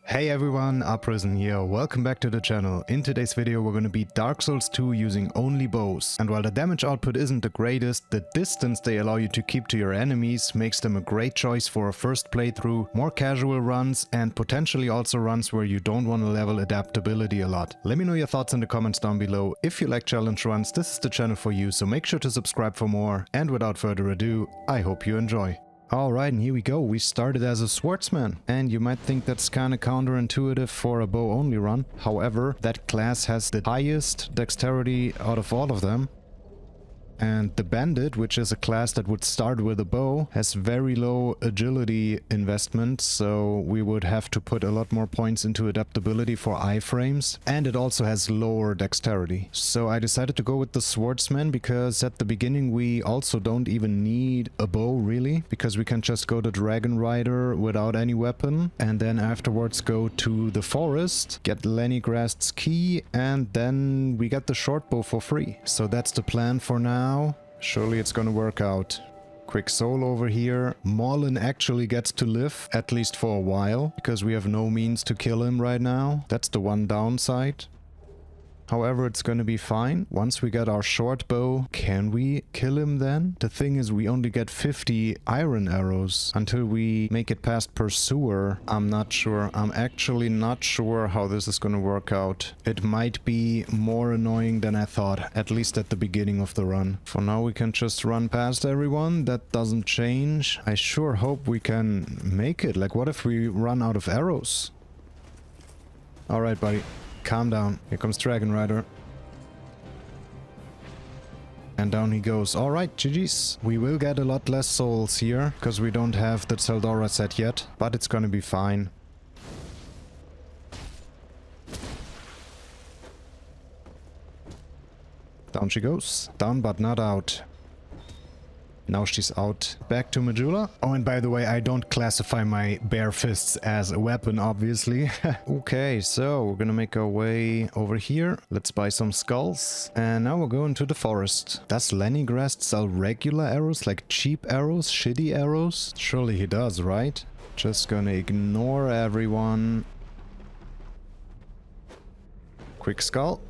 Hey everyone, Uprisen here, welcome back to the channel. In today's video we're gonna beat Dark Souls 2 using only bows. And while the damage output isn't the greatest, the distance they allow you to keep to your enemies makes them a great choice for a first playthrough, more casual runs, and potentially also runs where you don't want to level adaptability a lot. Let me know your thoughts in the comments down below. If you like challenge runs, this is the channel for you, so make sure to subscribe for more. And without further ado, I hope you enjoy. Alright, and here we go. We started as a swordsman, and you might think that's kinda counterintuitive for a bow only run. However, that class has the highest dexterity out of all of them. And the bandit, which is a class that would start with a bow, has very low agility investment, so we would have to put a lot more points into adaptability for iframes. And it also has lower dexterity. So I decided to go with the swordsman because at the beginning we also don't even need a bow really, because we can just go to Dragonrider without any weapon, and then afterwards go to the forest, get Lennygrast's key, and then we get the short bow for free. So that's the plan for now. Surely it's gonna work out. Quick soul over here. Marlin actually gets to live, at least for a while, because we have no means to kill him right now. That's the one downside. However, it's gonna be fine. Once we get our short bow, can we kill him then? The thing is, we only get 50 iron arrows until we make it past Pursuer. I'm not sure. I'm actually not sure how this is gonna work out. It might be more annoying than I thought, at least at the beginning of the run. For now, we can just run past everyone. That doesn't change. I sure hope we can make it. Like, what if we run out of arrows? Alright, buddy. Calm down. Here comes Dragonrider. And down he goes. Alright, GG's. We will get a lot less souls here, because we don't have the Tseldora set yet, but it's gonna be fine. Down she goes. Down but not out. Now she's out. Back to Majula. Oh, and by the way, I don't classify my bare fists as a weapon, obviously. Okay, so we're gonna make our way over here. Let's buy some skulls. And now we're going to the forest. Does Lennygrast sell regular arrows, like cheap arrows, shitty arrows? Surely he does, right? Just gonna ignore everyone. Quick skull.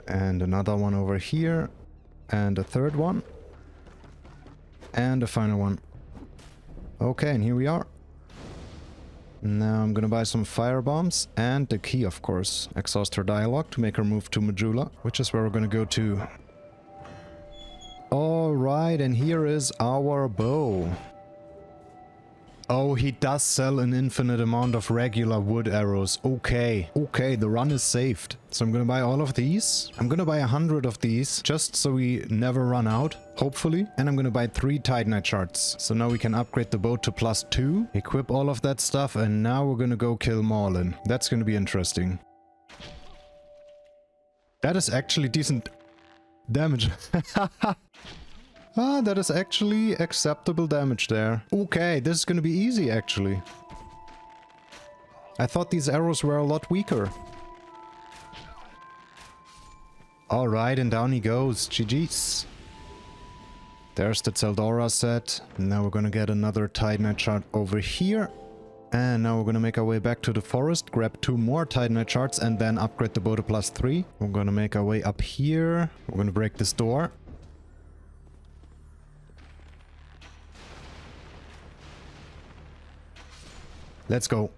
And another one over here. And a third one. And a final one. Okay, and here we are. Now I'm gonna buy some fire bombs and the key, of course. Exhaust her dialogue to make her move to Majula, which is where we're gonna go to. Alright, and here is our bow. Oh, he does sell an infinite amount of regular wood arrows. Okay, the run is saved. So I'm gonna buy all of these. I'm gonna buy 100 of these, just so we never run out, hopefully. And I'm gonna buy 3 Titanite shards. So now we can upgrade the bow to +2, equip all of that stuff, and now we're gonna go kill Marlin. That's gonna be interesting. That is actually decent damage. Ah, that is actually acceptable damage there. Okay, this is gonna be easy, actually. I thought these arrows were a lot weaker. Alright, and down he goes. GG's. There's the Tseldora set. Now we're gonna get another Titanite shard over here. And now we're gonna make our way back to the forest, grab 2 more Titanite shards, and then upgrade the bow to +3. We're gonna make our way up here. We're gonna break this door. Let's go.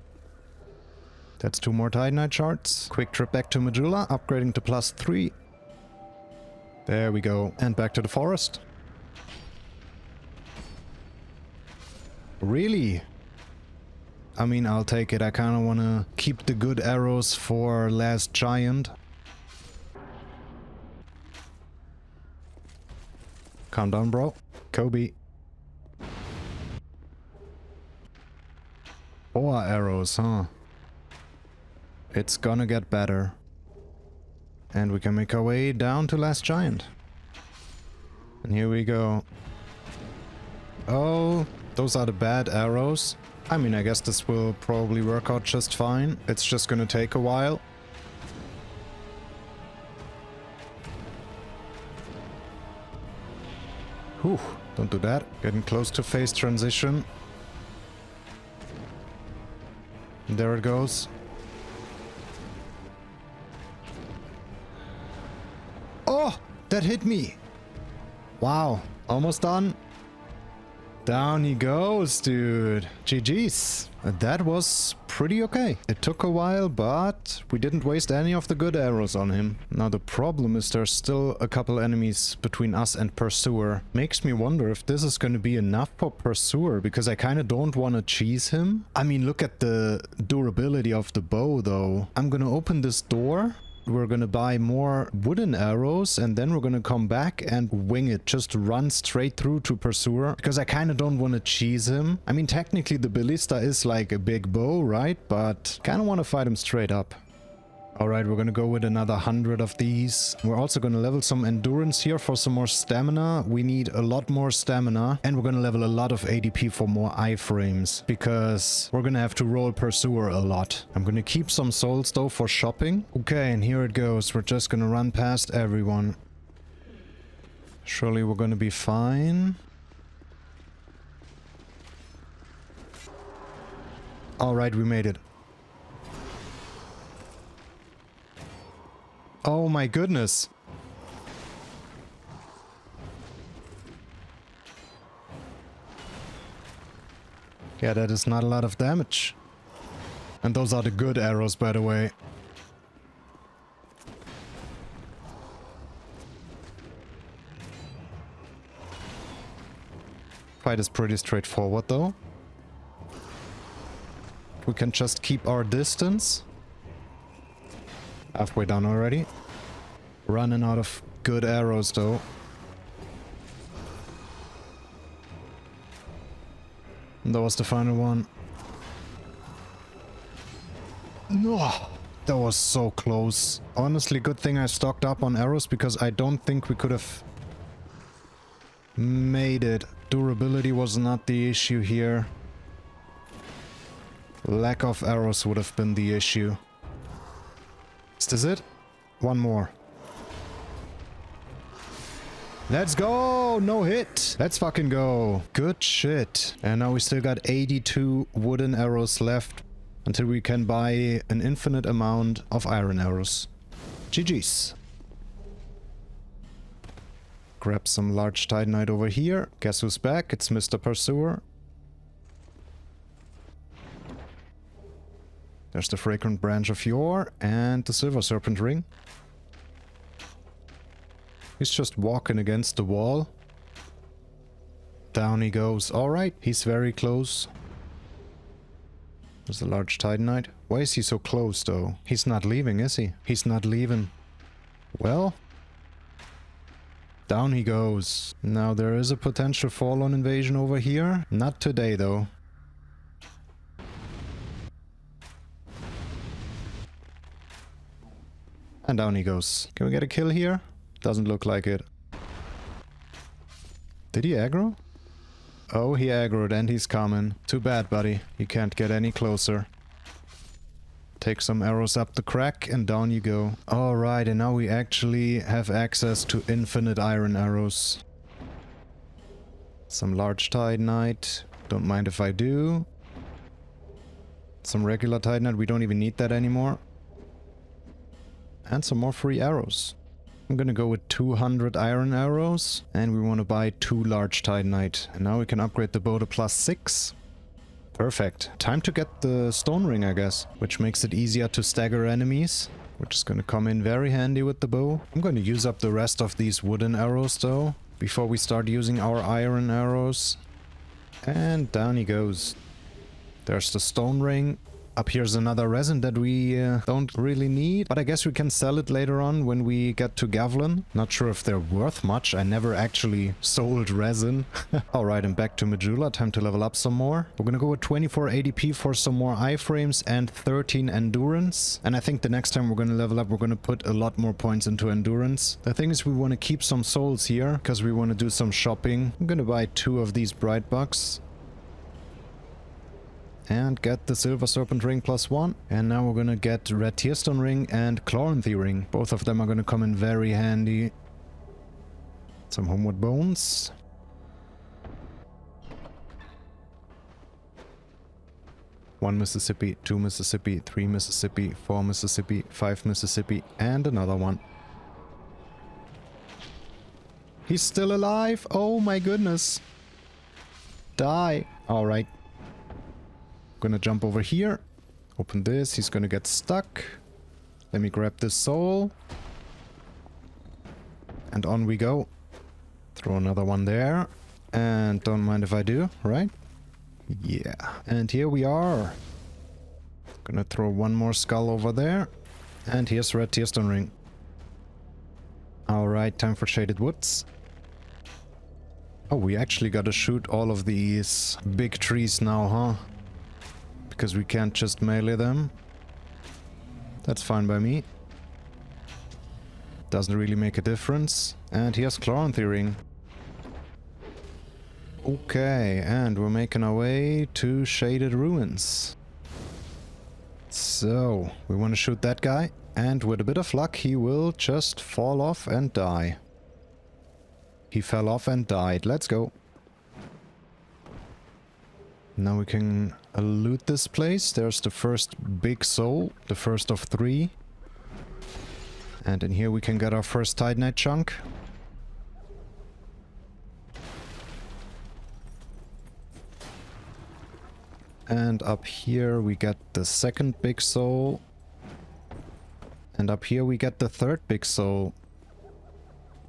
That's 2 more Titanite shards. Quick trip back to Majula, upgrading to +3. There we go. And back to the forest. Really? I mean, I'll take it. I kind of want to keep the good arrows for last giant. Calm down, bro. Kobe. 4 arrows, huh? It's gonna get better. And we can make our way down to last giant. And here we go. Oh, those are the bad arrows. I mean, I guess this will probably work out just fine. It's just gonna take a while. Whew, don't do that. Getting close to phase transition. There it goes. Oh, that hit me. Wow, almost done. Down he goes, dude. GG's. That was pretty okay. It took a while, but we didn't waste any of the good arrows on him. Now the problem is there's still a couple enemies between us and Pursuer. Makes me wonder if this is going to be enough for Pursuer, because I kind of don't want to cheese him. I mean, look at the durability of the bow, though. I'm going to open this door. We're gonna buy more wooden arrows and then we're gonna come back and wing it. Just run straight through to Pursuer. Because I kind of don't want to cheese him. I mean, technically the ballista is like a big bow, right? But kind of want to fight him straight up. Alright, we're gonna go with another 100 of these. We're also gonna level some endurance here for some more stamina. We need a lot more stamina. And we're gonna level a lot of ADP for more iframes. Because we're gonna have to roll Pursuer a lot. I'm gonna keep some souls though for shopping. Okay, and here it goes. We're just gonna run past everyone. Surely we're gonna be fine. Alright, we made it. Oh my goodness. Yeah, that is not a lot of damage. And those are the good arrows, by the way. Fight is pretty straightforward, though. We can just keep our distance. Halfway done already. Running out of good arrows though. And that was the final one. No, that was so close. Honestly, good thing I stocked up on arrows because I don't think we could have made it. Durability was not the issue here. Lack of arrows would have been the issue. Is this it? One more. Let's go! No hit! Let's fucking go. Good shit. And now we still got 82 wooden arrows left until we can buy an infinite amount of iron arrows. GG's. Grab some large titanite over here. Guess who's back? It's Mr. Pursuer. There's the fragrant branch of yore and the silver serpent ring. He's just walking against the wall. Down he goes. Alright, he's very close. There's a large titanite. Why is he so close though? He's not leaving, is he? He's not leaving. Well. Down he goes. Now there is a potential fall-on invasion over here. Not today though. And down he goes. Can we get a kill here? Doesn't look like it. Did he aggro? Oh, he aggroed and he's coming. Too bad, buddy. You can't get any closer. Take some arrows up the crack and down you go. Alright, and now we actually have access to infinite iron arrows. Some large titanite. Don't mind if I do. Some regular titanite. We don't even need that anymore. And some more free arrows. I'm gonna go with 200 iron arrows. And we want to buy 2 large titanite. And now we can upgrade the bow to +6. Perfect. Time to get the stone ring, I guess. Which makes it easier to stagger enemies. Which is gonna come in very handy with the bow. I'm gonna use up the rest of these wooden arrows though. Before we start using our iron arrows. And down he goes. There's the stone ring. Up here's another resin that we don't really need, but I guess we can sell it later on when we get to Gavlan. Not sure if they're worth much. I never actually sold resin. Alright, and back to Majula. Time to level up some more. We're gonna go with 24 ADP for some more iframes and 13 endurance. And I think the next time we're gonna level up, we're gonna put a lot more points into endurance. The thing is we want to keep some souls here, because we want to do some shopping. I'm gonna buy 2 of these bright bucks. And get the Silver Serpent Ring +1. And now we're gonna get Red Tearstone Ring and Chloranthy Ring. Both of them are gonna come in very handy. Some Homeward Bones. 1 Mississippi, 2 Mississippi, 3 Mississippi, 4 Mississippi, 5 Mississippi, and another one. He's still alive! Oh my goodness! Die! Alright. Gonna jump over here. Open this. He's gonna get stuck. Let me grab this soul. And on we go. Throw another one there. And don't mind if I do, right? Yeah. And here we are. Gonna throw one more skull over there. And here's Red Tearstone Ring. Alright, time for Shaded Woods. Oh, we actually gotta shoot all of these big trees now, huh? Because we can't just melee them. That's fine by me. Doesn't really make a difference. And here's Chloranthy Ring. Okay, and we're making our way to Shaded Ruins. So, we want to shoot that guy. And with a bit of luck, he will just fall off and die. He fell off and died. Let's go. Now we can loot this place. There's the first big soul, the first of 3. And in here we can get our first Titanite chunk. And up here we get the second big soul. And up here we get the third big soul.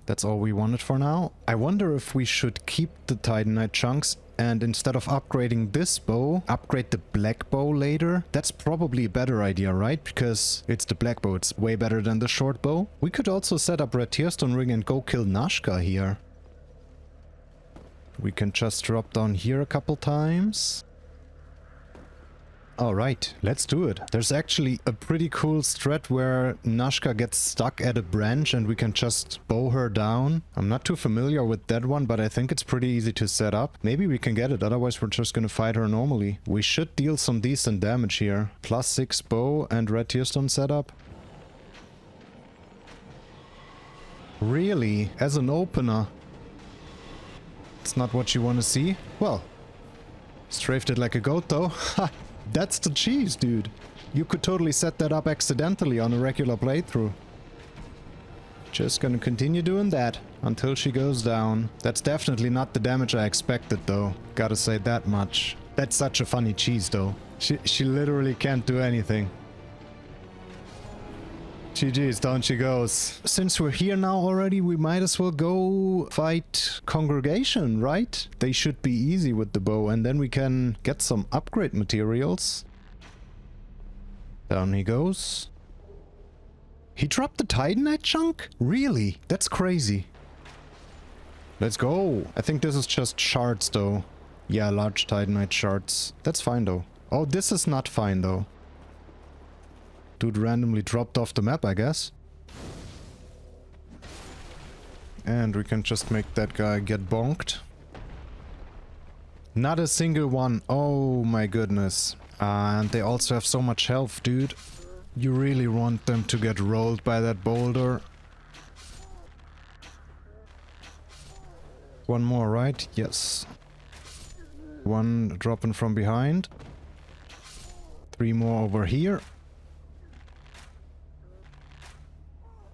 That's all we wanted for now. I wonder if we should keep the Titanite chunks and instead of upgrading this bow, upgrade the black bow later. That's probably a better idea, right? Because it's the black bow, it's way better than the short bow. We could also set up Red Tearstone Ring and go kill Najka here. We can just drop down here a couple times. Alright, let's do it. There's actually a pretty cool strat where Najka gets stuck at a branch and we can just bow her down. I'm not too familiar with that one, but I think it's pretty easy to set up. Maybe we can get it, otherwise we're just gonna fight her normally. We should deal some decent damage here. +6 bow and Red Tearstone setup. Really? As an opener? It's not what you want to see? Well, strafed it like a goat though. Ha! That's the cheese, dude. You could totally set that up accidentally on a regular playthrough. Just gonna continue doing that until she goes down. That's definitely not the damage I expected though. Gotta say that much. That's such a funny cheese though. She literally can't do anything. GG's, down she goes. Since we're here now already, we might as well go fight Congregation, right? They should be easy with the bow, and then we can get some upgrade materials. Down he goes. He dropped the Titanite chunk? Really? That's crazy. Let's go. I think this is just shards though. Yeah, large Titanite shards. That's fine though. Oh, this is not fine though. Dude randomly dropped off the map, I guess. And we can just make that guy get bonked. Not a single one. Oh my goodness. And they also have so much health, dude. You really want them to get rolled by that boulder. One more, right? Yes. One dropping from behind. 3 more over here.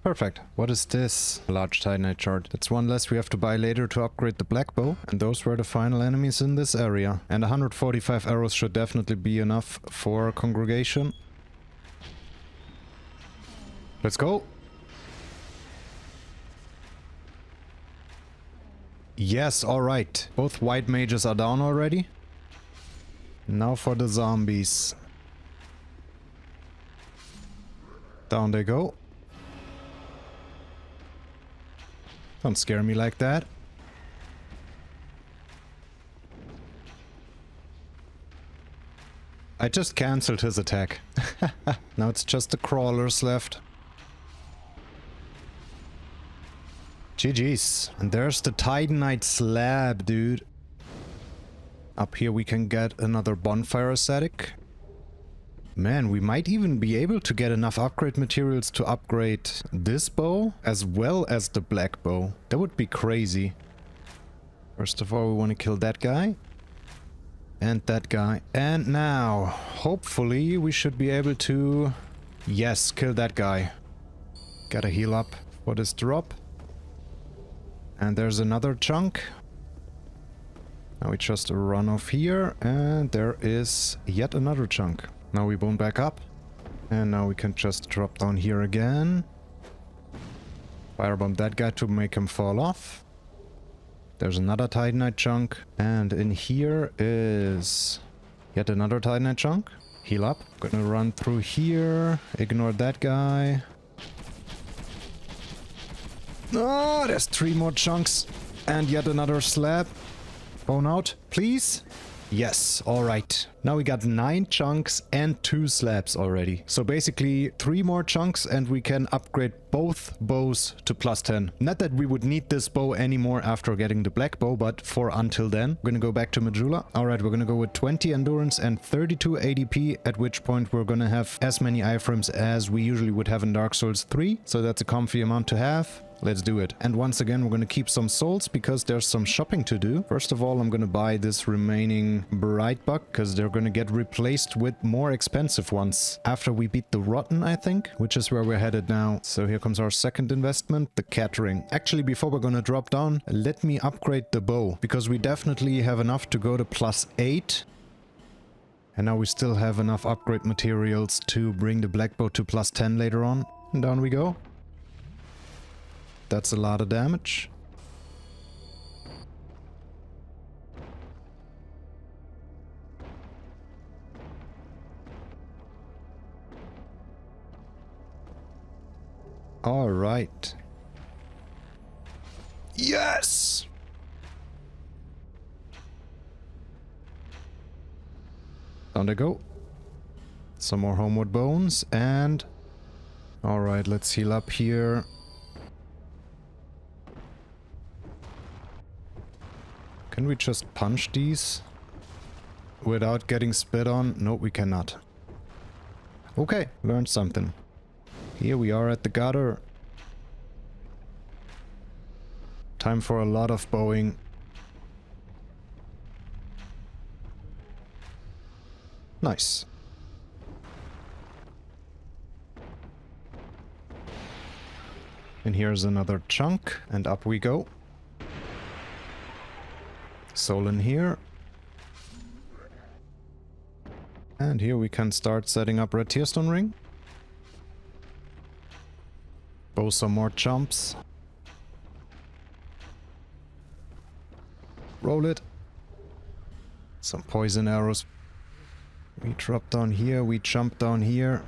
Perfect. What is this? Large Titanite shard. That's one less we have to buy later to upgrade the black bow. And those were the final enemies in this area. And 145 arrows should definitely be enough for Congregation. Let's go. Yes, alright. Both white mages are down already. Now for the zombies. Down they go. Don't scare me like that. I just cancelled his attack. Now it's just the crawlers left. GG's. And there's the Titanite slab, dude. Up here we can get another bonfire aesthetic. Man, we might even be able to get enough upgrade materials to upgrade this bow as well as the black bow. That would be crazy. First of all, we want to kill that guy. And that guy. And now, hopefully, we should be able to... Yes, kill that guy. Gotta heal up for this drop. And there's another chunk. Now we just run off here, and there is yet another chunk. Now we bone back up. And now we can just drop down here again. Firebomb that guy to make him fall off. There's another Titanite chunk. And in here is yet another Titanite chunk. Heal up. Gonna run through here. Ignore that guy. Oh, there's 3 more chunks. And yet another slab. Bone out, please. Yes, alright. Now we got 9 chunks and 2 slabs already. So basically 3 more chunks and we can upgrade both bows to +10. Not that we would need this bow anymore after getting the black bow, but for until then. We're gonna go back to Majula. Alright, we're gonna go with 20 endurance and 32 ADP, at which point we're gonna have as many iframes as we usually would have in Dark Souls 3. So that's a comfy amount to have. Let's do it. And once again, we're going to keep some souls because there's some shopping to do. First of all, I'm going to buy this remaining bright buck because they're going to get replaced with more expensive ones after we beat the Rotten, I think, which is where we're headed now. So here comes our second investment, the cat ring. Actually, before we're going to drop down, let me upgrade the bow because we definitely have enough to go to +8. And now we still have enough upgrade materials to bring the black bow to +10 later on. And down we go. That's a lot of damage. All right. Yes! Down they go. Some more homeward bones and... All right, let's heal up here. Can we just punch these without getting spit on? No, we cannot. Okay, learned something. Here we are at the gutter. Time for a lot of bowing. Nice. And here's another chunk, and up we go. Soul in here. And here we can start setting up red tearstone ring. Bow some more jumps. Roll it. Some poison arrows. We drop down here, we jump down here.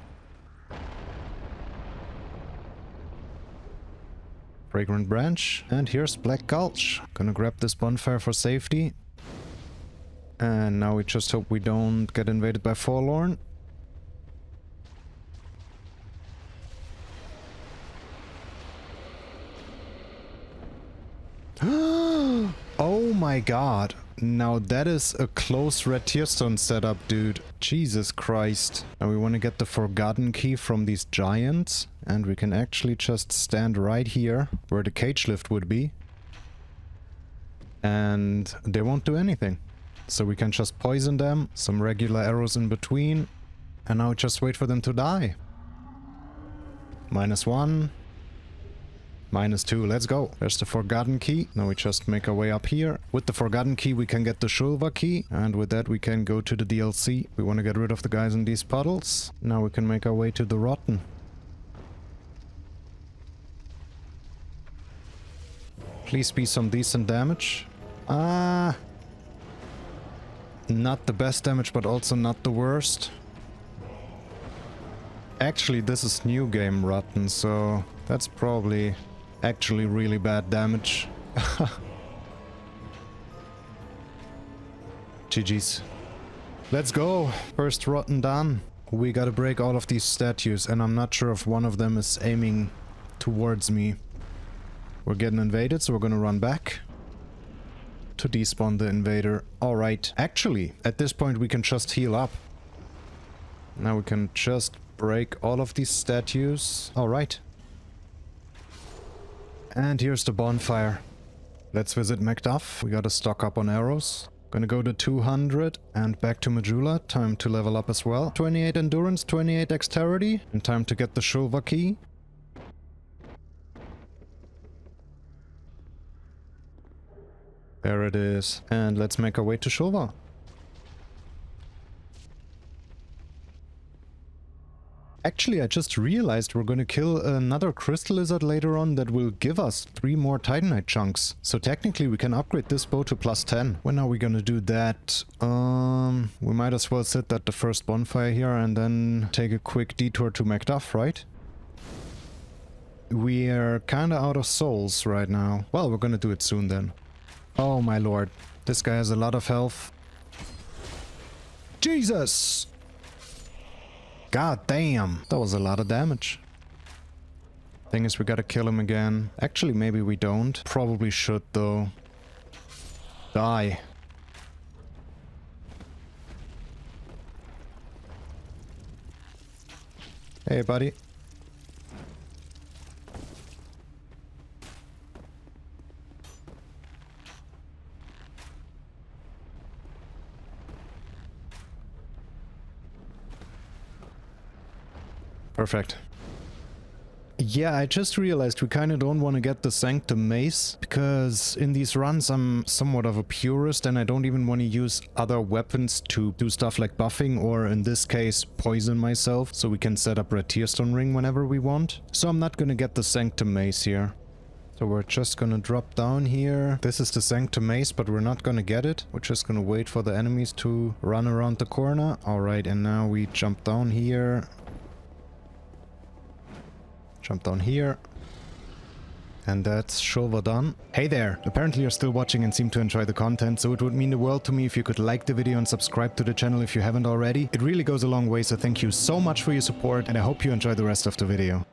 Fragrant branch, and here's Black Gulch. Gonna grab this bonfire for safety. And now we just hope we don't get invaded by Forlorn. Oh my god. Now that is a close red tearstone setup, dude. Jesus Christ. Now we want to get the Forgotten Key from these giants. And we can actually just stand right here, where the cage lift would be. And they won't do anything. So we can just poison them, some regular arrows in between. And now just wait for them to die. -1. -2, let's go. There's the Forgotten Key. Now we just make our way up here. With the Forgotten Key we can get the Shulva key. And with that we can go to the DLC. We want to get rid of the guys in these puddles. Now we can make our way to the Rotten. Please be some decent damage. Not the best damage, but also not the worst. Actually, this is new game Rotten, so that's probably actually really bad damage. GG's. Let's go! First Rotten done. We gotta break all of these statues, and I'm not sure if one of them is aiming towards me. We're getting invaded, so we're gonna run back to despawn the invader. Alright, actually, at this point we can just heal up. Now we can just break all of these statues. Alright. And here's the bonfire. Let's visit Macduff. We gotta stock up on arrows. Gonna go to 200 and back to Majula. Time to level up as well. 28 endurance, 28 dexterity. And time to get the Shulva key. There it is. And let's make our way to Shulva. Actually, I just realized we're gonna kill another crystal lizard later on that will give us 3 more titanite chunks. So technically we can upgrade this bow to +10. When are we gonna do that? We might as well sit at the first bonfire here and then take a quick detour to Macduff, right? We're kinda out of souls right now. Well, we're gonna do it soon then. Oh my lord. This guy has a lot of health. Jesus! God damn, that was a lot of damage. Thing is, we gotta kill him again. Actually, maybe we don't. Probably should, though. Die. Hey, buddy. Perfect. Yeah, I just realized we kind of don't want to get the Sanctum mace, because in these runs I'm somewhat of a purist and I don't even want to use other weapons to do stuff like buffing or, in this case, poison myself, so we can set up Red Tearstone Ring whenever we want. So I'm not going to get the Sanctum mace here. So we're just going to drop down here. This is the Sanctum mace, but we're not going to get it. We're just going to wait for the enemies to run around the corner. Alright, and now we jump down here. Jump down here. And that's Shulva done. Hey there! Apparently you're still watching and seem to enjoy the content, so it would mean the world to me if you could like the video and subscribe to the channel if you haven't already. It really goes a long way, so thank you so much for your support and I hope you enjoy the rest of the video.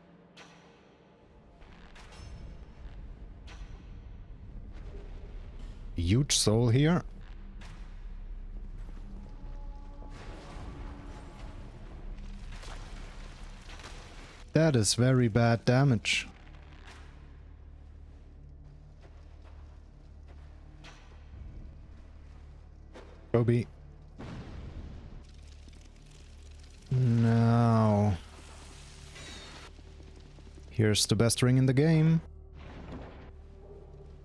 Huge soul here. That is very bad damage. Kobe. Now. Here's the best ring in the game.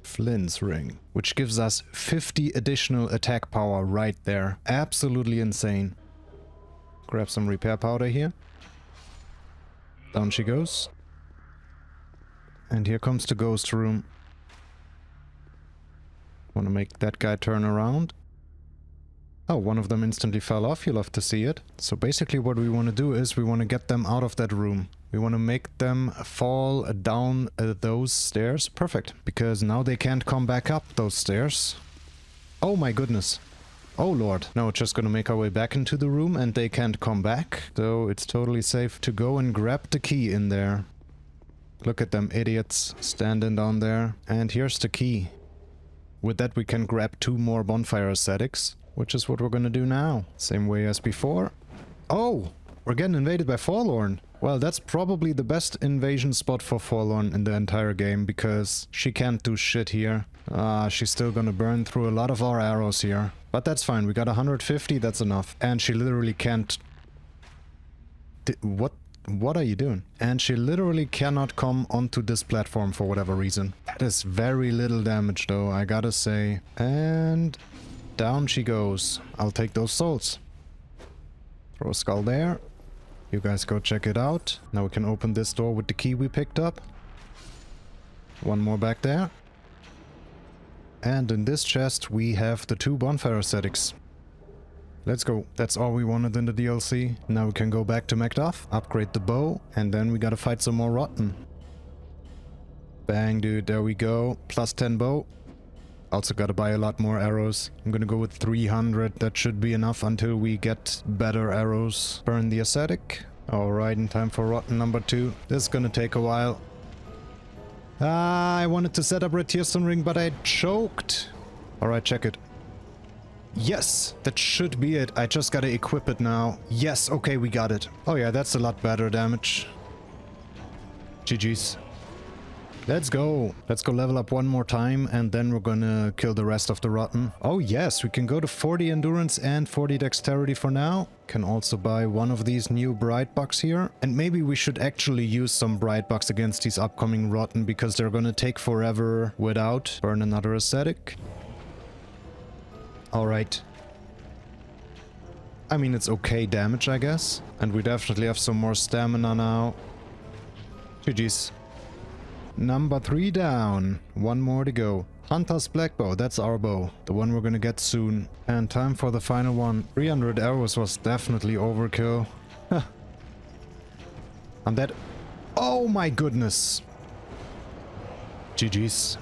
Flint's ring, which gives us 50 additional attack power right there. Absolutely insane. Grab some repair powder here. Down she goes. And here comes the ghost room. Want to make that guy turn around. Oh, one of them instantly fell off. You'll love to see it. So basically what we want to do is we want to get them out of that room. We want to make them fall down those stairs. Perfect. Because now they can't come back up those stairs. Oh my goodness. Oh lord. Now we're just gonna make our way back into the room and they can't come back. So it's totally safe to go and grab the key in there. Look at them idiots standing down there. And here's the key. With that we can grab 2 more bonfire ascetics, which is what we're gonna do now. Same way as before. Oh! We're getting invaded by Forlorn. Well, that's probably the best invasion spot for Forlorn in the entire game, because she can't do shit here. She's still gonna burn through a lot of our arrows here. But that's fine, we got 150, that's enough. And she literally can't... What are you doing? And she literally cannot come onto this platform for whatever reason. That is very little damage though, I gotta say. And... down she goes. I'll take those souls. Throw a skull there. You guys go check it out. Now we can open this door with the key we picked up. One more back there. And in this chest we have the 2 bonfire ascetics. Let's go. That's all we wanted in the DLC. Now we can go back to Macduff, upgrade the bow, and then we gotta fight some more rotten. Bang dude, there we go. +10 bow. Also gotta buy a lot more arrows. I'm gonna go with 300. That should be enough until we get better arrows. Burn the ascetic. Alright, in time for rotten number 2. This is gonna take a while. I wanted to set up Red Tearstone Ring, but I choked. Alright, check it. Yes, that should be it. I just gotta equip it now. Yes, okay, we got it. Oh yeah, that's a lot better damage. GG's. Let's go. Let's go level up one more time and then we're gonna kill the rest of the rotten. Oh yes, we can go to 40 endurance and 40 dexterity for now. Can also buy one of these new bright bucks here. And maybe we should actually use some bright bucks against these upcoming rotten because they're gonna take forever without. Burn another ascetic. Alright. I mean, it's okay damage, I guess. And we definitely have some more stamina now. GG's. Number 3 down. One more to go. Hunter's Black Bow, that's our bow. The one we're gonna get soon. And time for the final one. 300 arrows was definitely overkill. Huh. I'm dead. Oh my goodness. GG's.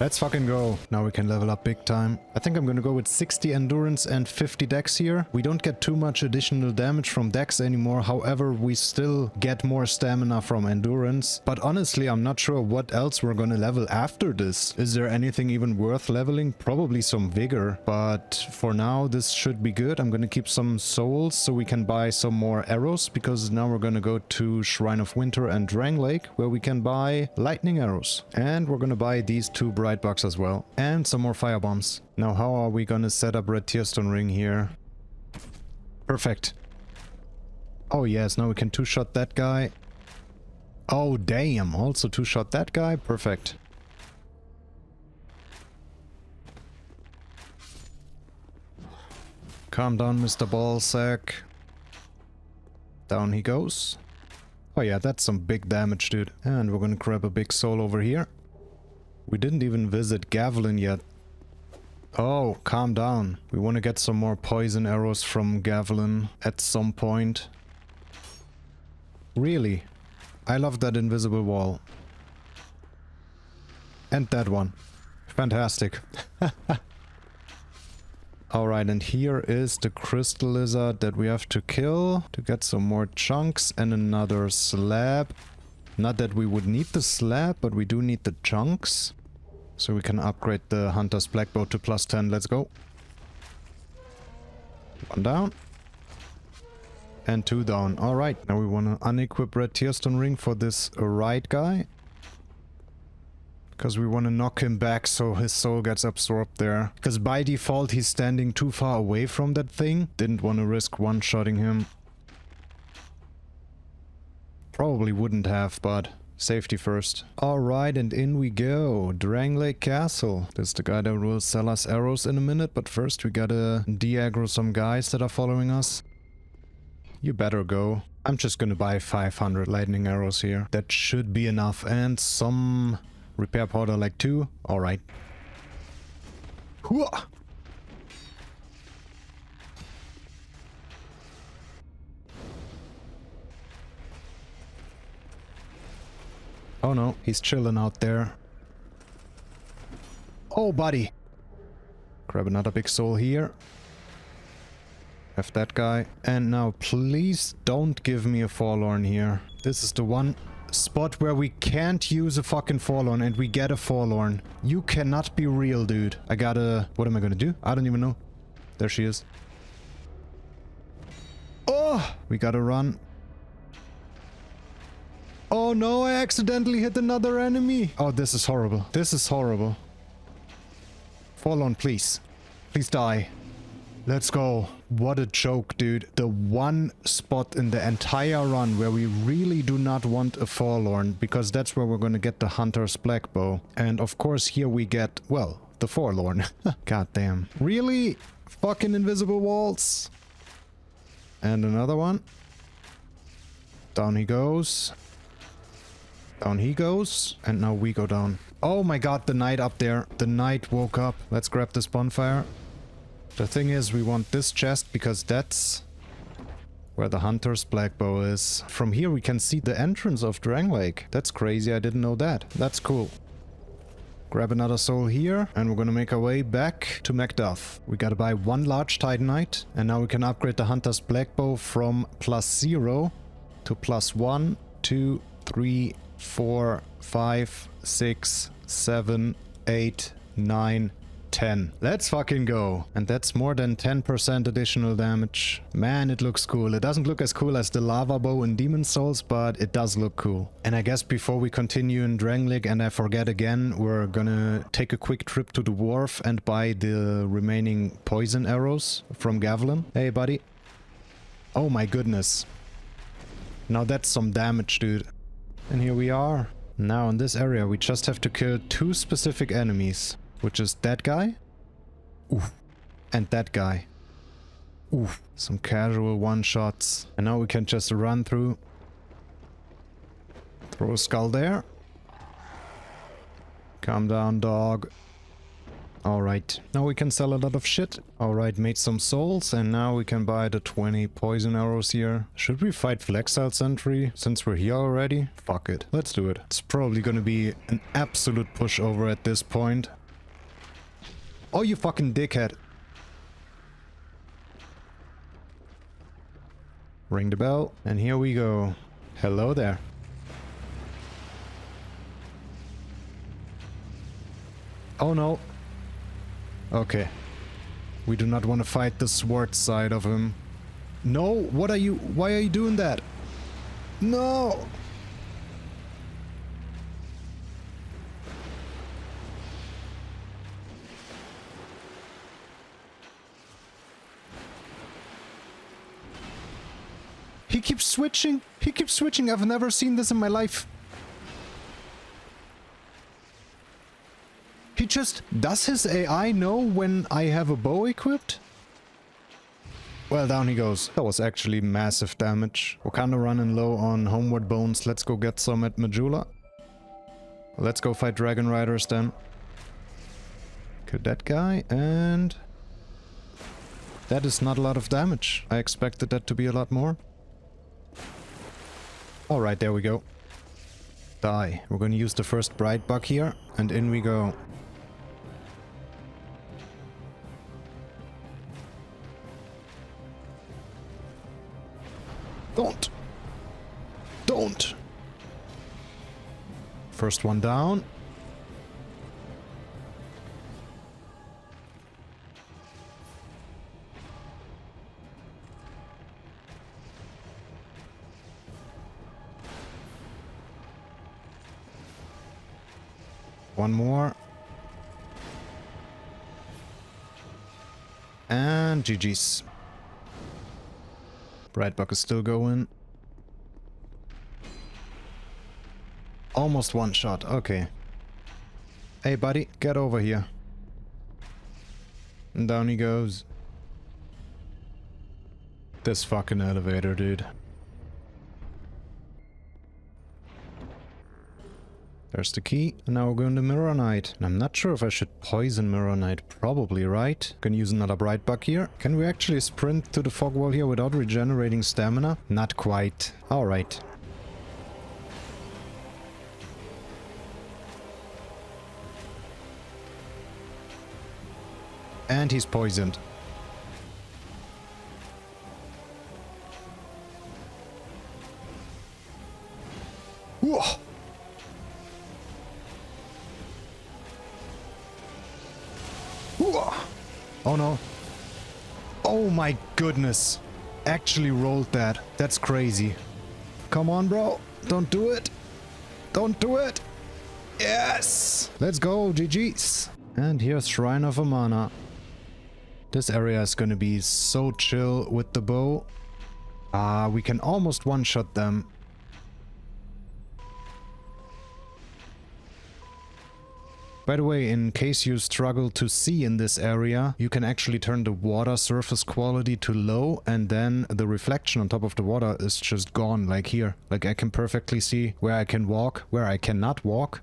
Let's fucking go. Now we can level up big time. I think I'm gonna go with 60 endurance and 50 dex here. We don't get too much additional damage from dex anymore. However, we still get more stamina from endurance. But honestly, I'm not sure what else we're gonna level after this. Is there anything even worth leveling? Probably some vigor. But for now, this should be good. I'm gonna keep some souls so we can buy some more arrows. Because now we're gonna go to Shrine of Winter and Drangleic, where we can buy lightning arrows. And we're gonna buy these 2 bright bucks as well. And some more fire bombs. Now how are we gonna set up Red Tearstone Ring here? Perfect. Oh yes, now we can 2-shot that guy. Oh damn, also 2-shot that guy. Perfect. Calm down, Mr. Ballsack. Down he goes. Oh yeah, that's some big damage, dude. And we're gonna grab a big soul over here. We didn't even visit Gavilan yet. Oh, calm down. We want to get some more poison arrows from Gavilan at some point. Really? I love that invisible wall. And that one. Fantastic. Alright, and here is the crystal lizard that we have to kill to get some more chunks and another slab. Not that we would need the slab, but we do need the chunks. So we can upgrade the Hunter's Black Bow to +10. Let's go. 1 down. And 2 down. Alright, now we want to unequip Red Tearstone Ring for this right guy. Because we want to knock him back so his soul gets absorbed there. Because by default he's standing too far away from that thing. Didn't want to risk one-shotting him. Probably wouldn't have, but safety first. Alright, and in we go. Drangleic Castle. This is the guy that will sell us arrows in a minute, but first we gotta de-aggro some guys that are following us. You better go. I'm just gonna buy 500 lightning arrows here. That should be enough. And some repair powder, like 2. Alright. Hooah! Oh no, he's chilling out there. Oh, buddy. Grab another big soul here. Have that guy. And now please don't give me a Forlorn here. This is the one spot where we can't use a fucking Forlorn and we get a Forlorn. You cannot be real, dude. I gotta... What am I gonna do? I don't even know. There she is. Oh! We gotta run. Oh no, I accidentally hit another enemy. Oh, this is horrible. This is horrible. Forlorn, please. Please die. Let's go. What a joke, dude. The one spot in the entire run where we really do not want a Forlorn, because that's where we're gonna get the Hunter's Black Bow. And of course here we get, well, the Forlorn. God damn. Really? Fucking invisible walls. And another one. Down he goes. Down he goes. And now we go down. Oh my god, the knight up there. The knight woke up. Let's grab this bonfire. The thing is, we want this chest because that's where the Hunter's Black Bow is. From here we can see the entrance of Drangleic. That's crazy, I didn't know that. That's cool. Grab another soul here, and we're gonna make our way back to Macduff. We gotta buy 1 large Titanite, and now we can upgrade the Hunter's Black Bow from +0 to +1, 2, 3, 4, 5, 6, 7, 8, 9, 10. Let's fucking go. And that's more than 10% additional damage. Man, it looks cool. It doesn't look as cool as the lava bow in Demon Souls, but it does look cool. And I guess before we continue in Drangleic and I forget again, we're gonna take a quick trip to the Wharf and buy the remaining poison arrows from Gavlin. Hey, buddy. Oh my goodness. Now that's some damage, dude. And here we are. Now in this area we just have to kill 2 specific enemies, which is that guy. Oof. And that guy. Oof. Some casual one-shots. And now we can just run through. Throw a skull there. Calm down, dog. Alright, now we can sell a lot of shit. Alright, made some souls, and now we can buy the 20 poison arrows here. Should we fight Flexile Sentry since we're here already? Fuck it, let's do it. It's probably gonna be an absolute pushover at this point. Oh, you fucking dickhead. Ring the bell, and here we go. Hello there. Oh no. Okay. We do not want to fight the sword side of him. No, what are you... Why are you doing that? No! He keeps switching. He keeps switching. I've never seen this in my life. He just... Does his AI know when I have a bow equipped? Well, down he goes. That was actually massive damage. We're kinda running low on homeward bones. Let's go get some at Majula. Let's go fight Dragonriders then. Kill that guy, and... That is not a lot of damage. I expected that to be a lot more. Alright, there we go. Die. We're gonna use the first bright bug here, and in we go. Don't! Don't! First one down. One more. And GG's. Brightbuck is still going. Almost one shot, okay. Hey buddy, get over here. And down he goes. This fucking elevator, dude. There's the key, and now we're going to Mirror Knight. And I'm not sure if I should poison Mirror Knight. Probably, right? Gonna use another bright bug here. Can we actually sprint to the fog wall here without regenerating stamina? Not quite. Alright. And he's poisoned. Whoa! Oh no. Oh my goodness. Actually rolled that. That's crazy. Come on, bro. Don't do it. Don't do it. Yes! Let's go, GG's. And here's Shrine of Amana. This area is gonna be so chill with the bow. We can almost one-shot them. By the way, in case you struggle to see in this area, you can actually turn the water surface quality to low, and then the reflection on top of the water is just gone, like here. Like I can perfectly see where I can walk, where I cannot walk.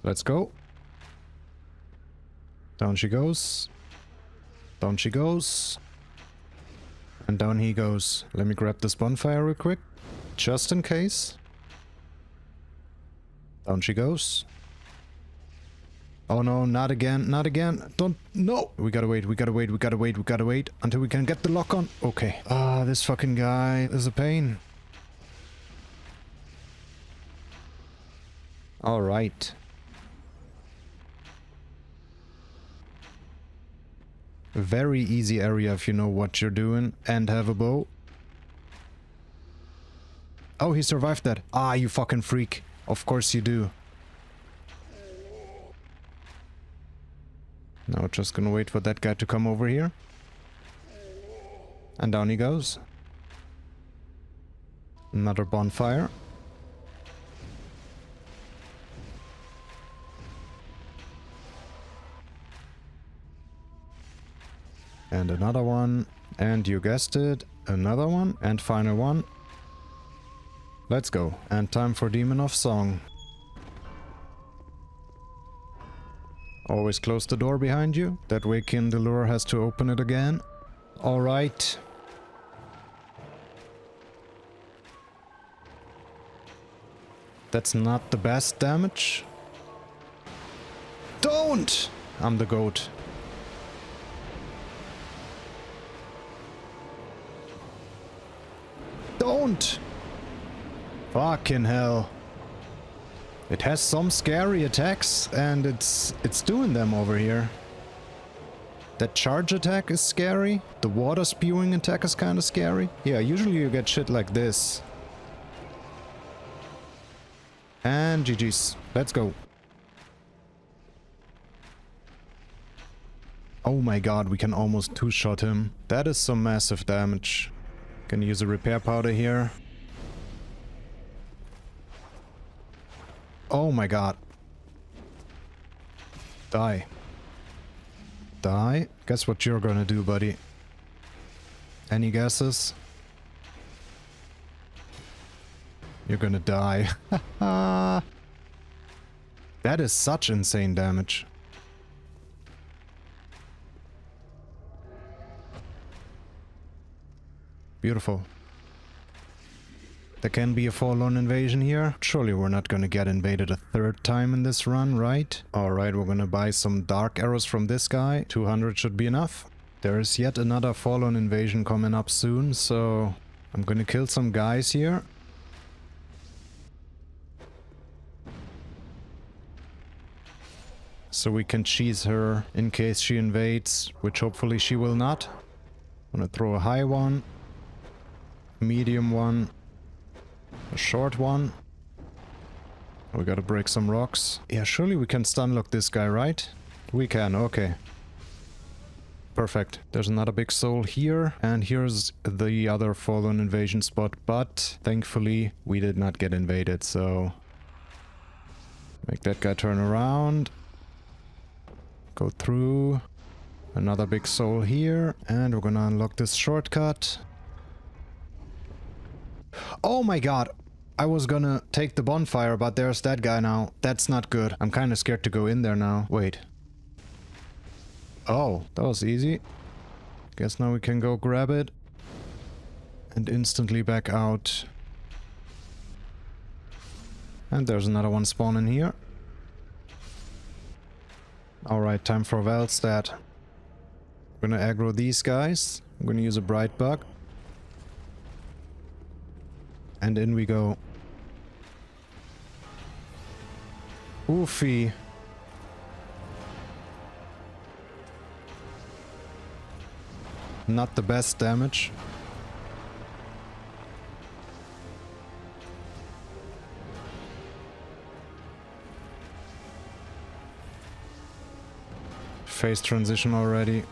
Let's go. Down she goes. Down she goes. And down he goes. Let me grab this bonfire real quick. Just in case. Down she goes. Oh no, not again, not again. Don't, no! We gotta wait, we gotta wait, we gotta wait, we gotta wait until we can get the lock on. Okay. This fucking guy is a pain. Alright. Very easy area if you know what you're doing and have a bow. Oh, he survived that. Ah, you fucking freak. Of course you do. Now just gonna wait for that guy to come over here. And down he goes. Another bonfire. And another one. And you guessed it, another one. And final one. Let's go. And time for Demon of Song. Always close the door behind you. That way Kindalure has to open it again. Alright. That's not the best damage. Don't! I'm the goat. Don't! Fucking hell. It has some scary attacks and it's doing them over here. That charge attack is scary. The water spewing attack is kind of scary. Yeah, usually you get shit like this. And GG's. Let's go. Oh my god, we can almost two-shot him. That is some massive damage. Gonna use a repair powder here. Oh my god. Die. Die? Guess what you're gonna do, buddy? Any guesses? You're gonna die. That is such insane damage. Beautiful. There can be a full-on invasion here. Surely we're not gonna get invaded a third time in this run, right? Alright, we're gonna buy some dark arrows from this guy. 200 should be enough. There is yet another full-on invasion coming up soon, so I'm gonna kill some guys here. So we can cheese her in case she invades, which hopefully she will not. I'm gonna throw a high one, medium one, a short one. We gotta break some rocks. Yeah, surely we can stunlock this guy, right? We can, okay. Perfect. There's another big soul here, and here's the other fallen invasion spot, but thankfully we did not get invaded, so... Make that guy turn around. Go through. Another big soul here, and we're gonna unlock this shortcut. Oh my god! I was gonna take the bonfire, but there's that guy now. That's not good. I'm kinda scared to go in there now. Wait. Oh, that was easy. Guess now we can go grab it. And instantly back out. And there's another one spawning here. Alright, time for Velstadt. I'm gonna aggro these guys. I'm gonna use a bright bug. And in we go. Oofy. Not the best damage. Phase transition already.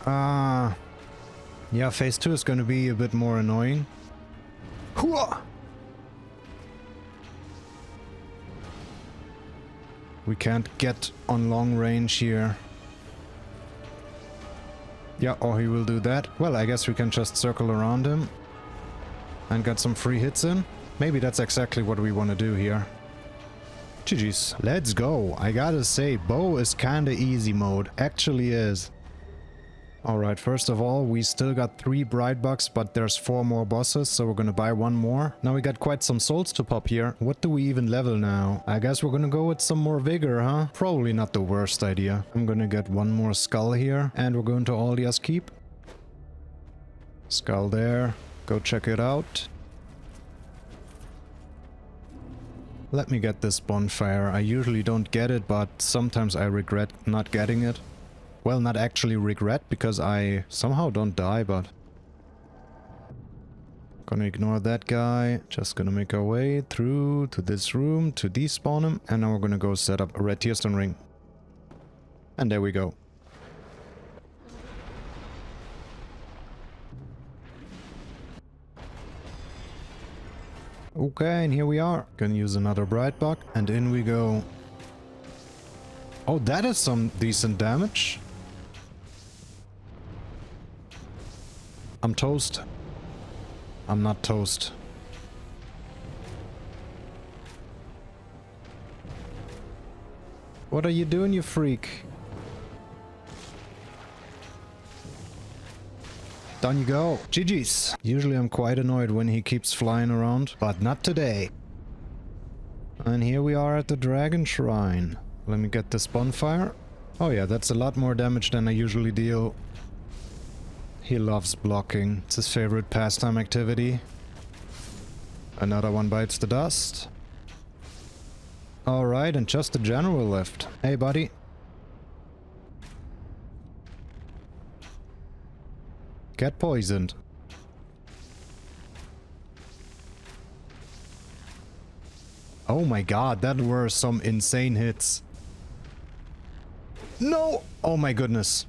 Yeah, phase 2 is going to be a bit more annoying. Hooah! We can't get on long range here. Yeah, or he will do that. Well, I guess we can just circle around him and get some free hits in. Maybe that's exactly what we want to do here. GG's. Let's go. I gotta say, bow is kinda easy mode. Actually is. Alright, first of all, we still got 3 bright bugs, but there's 4 more bosses, so we're gonna buy 1 more. Now we got quite some souls to pop here. What do we even level now? I guess we're gonna go with some more vigor, huh? Probably not the worst idea. I'm gonna get 1 more skull here, and we're going to Aldia's Keep. Skull there. Go check it out. Let me get this bonfire. I usually don't get it, but sometimes I regret not getting it. Well, not actually regret, because I somehow don't die, but... Gonna ignore that guy. Just gonna make our way through to this room to despawn him. And now we're gonna go set up a red tearstone ring. And there we go. Okay, and here we are. Gonna use another bright buck, and in we go. Oh, that is some decent damage. I'm toast. I'm not toast. What are you doing, you freak? Down you go. GG's. Usually I'm quite annoyed when he keeps flying around, but not today. And here we are at the Dragon Shrine. Let me get this bonfire. Oh yeah, that's a lot more damage than I usually deal. He loves blocking. It's his favorite pastime activity. Another one bites the dust. Alright, and just the general left. Hey, buddy. Get poisoned. Oh my god, that were some insane hits. No! Oh my goodness.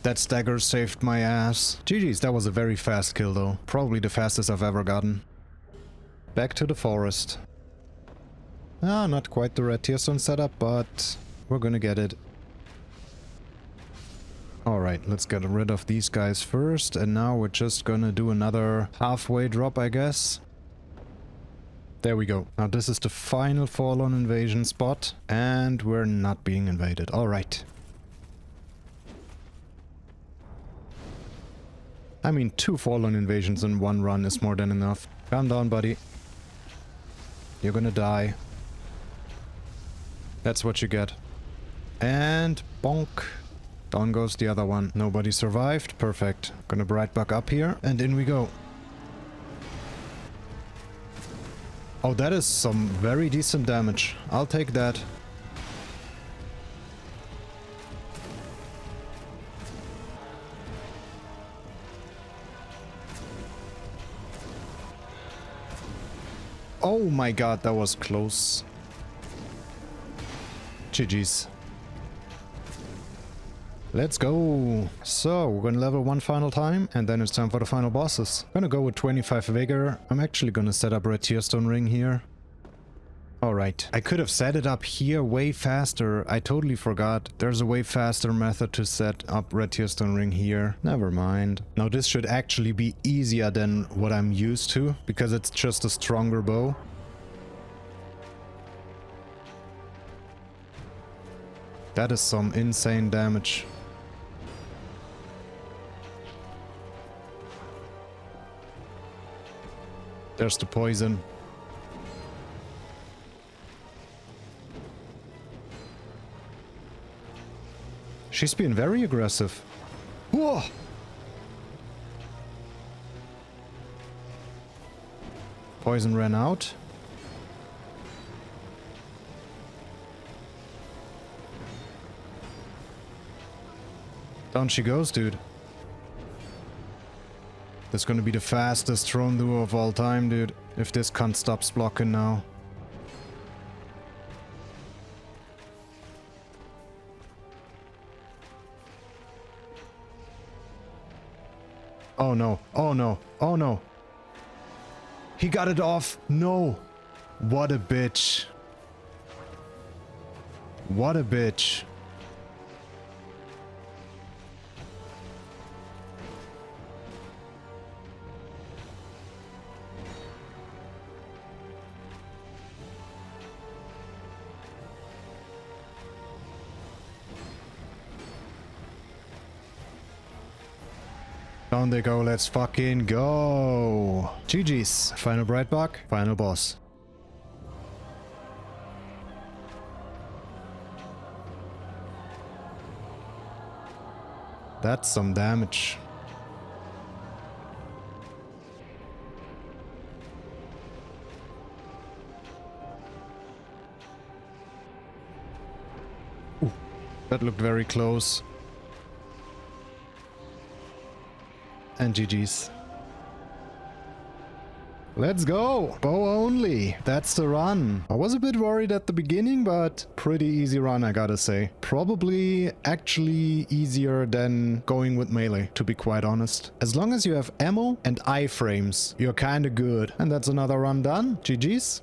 That stagger saved my ass. GG's, that was a very fast kill though. Probably the fastest I've ever gotten. Back to the forest. Ah, not quite the red tearstone setup, but we're gonna get it. Alright, let's get rid of these guys first, and now we're just gonna do another halfway drop, I guess. There we go. Now this is the final Fallen invasion spot, and we're not being invaded. Alright. I mean, 2 Fallen invasions in one run is more than enough. Calm down, buddy. You're gonna die. That's what you get. And bonk. Down goes the other one. Nobody survived. Perfect. Gonna bright buck up here, and in we go. Oh, that is some very decent damage. I'll take that. Oh my god, that was close. GG's. Let's go. So, we're gonna level 1 final time, and then it's time for the final bosses. Gonna go with 25 vigor. I'm actually gonna set up red tearstone ring here. Alright. I could have set it up here way faster. I totally forgot. There's a way faster method to set up red tearstone ring here. Never mind. Now this should actually be easier than what I'm used to, because it's just a stronger bow. That is some insane damage. There's the poison. She's being very aggressive. Whoa! Poison ran out. Down she goes, dude. That's gonna be the fastest thrown duo of all time, dude. If this cunt stops blocking now. Oh no, oh no, oh no. He got it off. No. What a bitch. What a bitch. Down they go, let's fucking go. GG's. Final bright buck, final boss. That's some damage. Ooh, that looked very close. And GG's. Let's go! Bow only! That's the run. I was a bit worried at the beginning, but pretty easy run, I gotta say. Probably actually easier than going with melee, to be quite honest. As long as you have ammo and iframes, you're kinda good. And that's another run done. GG's.